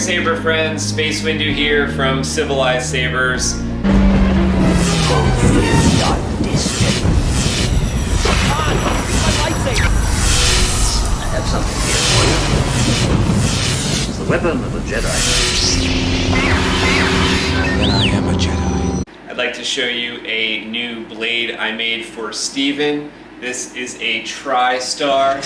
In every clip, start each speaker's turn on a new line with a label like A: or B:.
A: Lightsaber friends, SpaceWindu here from Civilized Sabers.
B: I have something here for you. It's the weapon of a Jedi.
C: Then I am a Jedi.
A: I'd like to show you a new blade I made for Steven. This is a Tristar.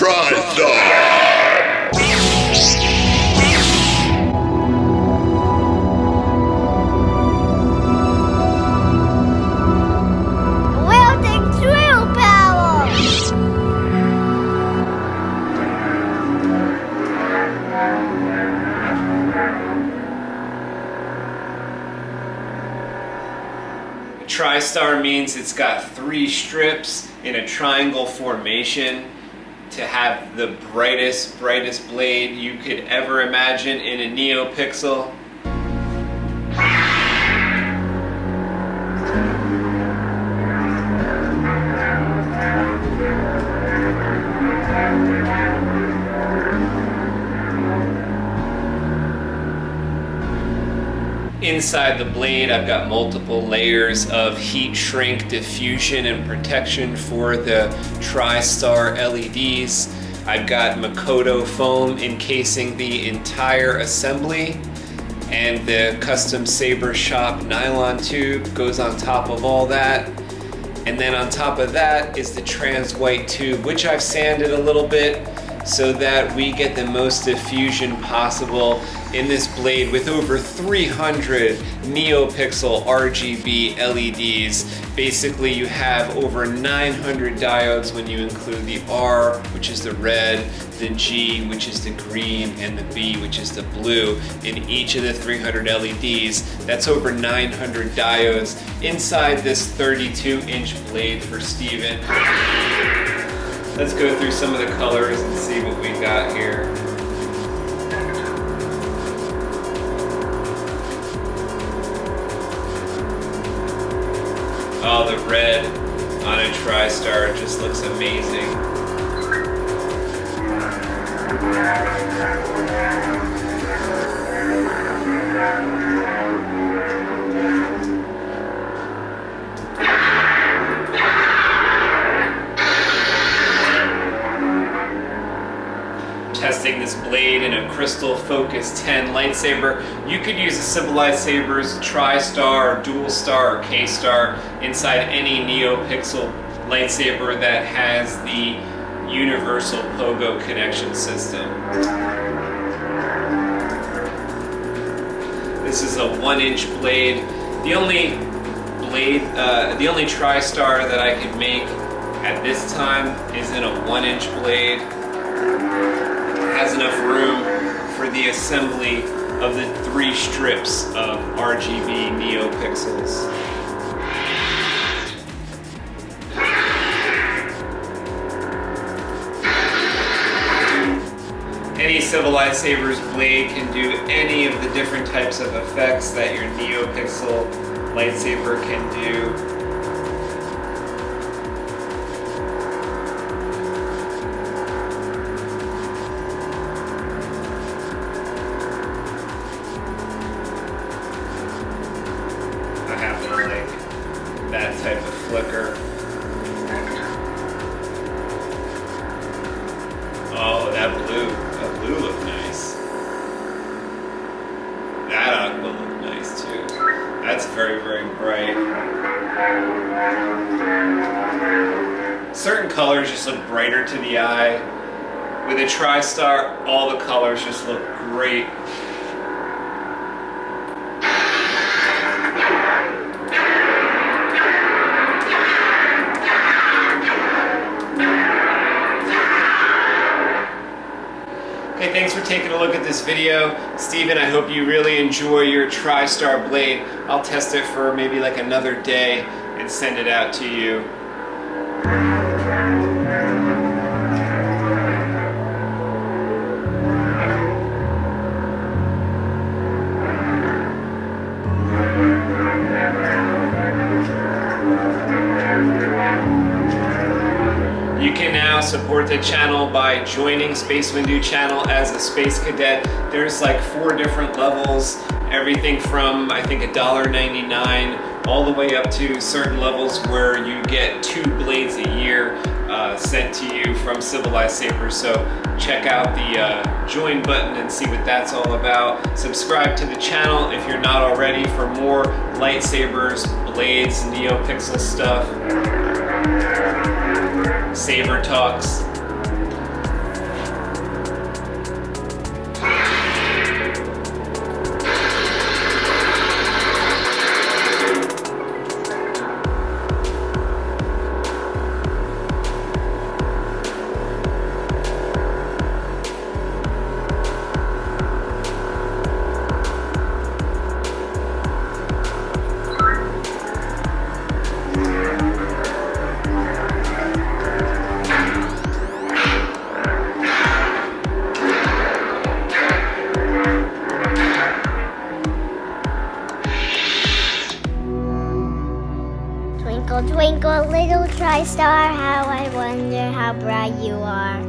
A: Tristar means it's got 3 strips in a triangle formation to have the brightest blade you could ever imagine in a Neopixel. Inside the blade, I've got multiple layers of heat shrink diffusion and protection for the Tristar LEDs. I've got Makoto foam encasing the entire assembly, and the custom Saber Shop nylon tube goes on top of all that. And then on top of that is the trans white tube, which I've sanded a little bit so that we get the most diffusion possible in this blade with over 300 Neopixel RGB LEDs. Basically, you have over 900 diodes when you include the R, which is the red, the G, which is the green, and the B, which is the blue, in each of the 300 LEDs. That's over 900 diodes inside this 32-inch blade for Steven. Let's go through some of the colors and see what we got here. Oh, the red on a Tristar just looks amazing. Testing this blade in a Crystal Focus 10 lightsaber. You could use a Civilized Sabers Tristar, or Dual Star, or K-Star inside any Neopixel lightsaber that has the universal pogo connection system. This is a 1-inch blade. The only Tristar that I could make at this time is in a 1-inch blade. Has enough room for the assembly of the 3 strips of RGB Neopixels. Any Civilized Sabers blade can do any of the different types of effects that your Neopixel lightsaber can do. That type of flicker. Oh, that blue looked nice. That aqua looked nice too. That's very bright. Certain colors just look brighter to the eye. With a Tristar, all the colors just look great. Hey, thanks for taking a look at this video. Steven, I hope you really enjoy your Tristar blade. I'll test it for maybe like another day and send it out to you. You can now support the channel by joining SpaceWindu channel as a Space Cadet. There's like 4 different levels, everything from I think $1.99 all the way up to certain levels where you get 2 blades a year sent to you from Civilized Sabers. So check out the join button and see what that's all about. Subscribe to the channel if you're not already for more lightsabers, blades, Neopixel stuff, saber talks.
D: Twinkle, twinkle, little Tristar, how I wonder how bright you are.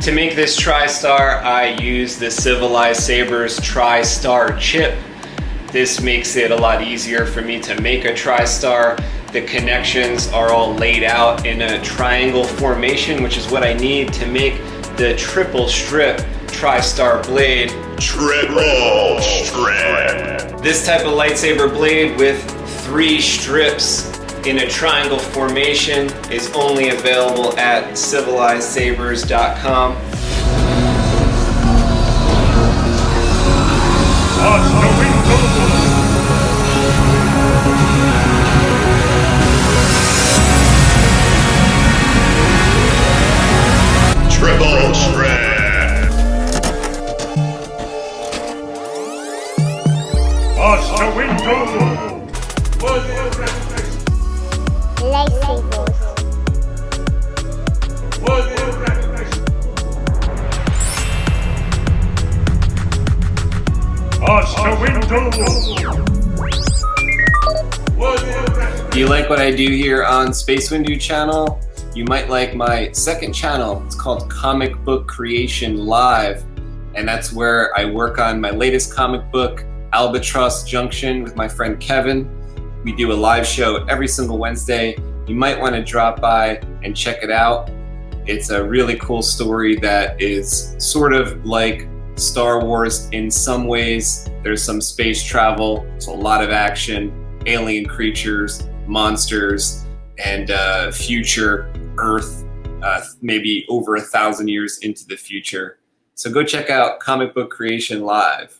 A: To make this Tristar, I use the Civilized Sabers Tristar Chip. This makes it a lot easier for me to make a Tristar. The connections are all laid out in a triangle formation, which is what I need to make the triple strip Tristar blade.
E: Triple strip.
A: This type of lightsaber blade with 3 strips in a triangle formation is only available at CivilizedSabers.com.
E: Triple strip.
D: Lightsabers.
A: Do you like what I do here on SpaceWindu channel? You might like my second channel. It's called Comic Book Creation Live, and that's where I work on my latest comic book, Albatross Junction, with my friend Kevin. We do a live show every single Wednesday. You might want to drop by and check it out. It's a really cool story that is sort of like Star Wars in some ways. There's some space travel, there's a lot of action, alien creatures, monsters, and future Earth, maybe over 1,000 years into the future. So go check out Comic Book Creation Live.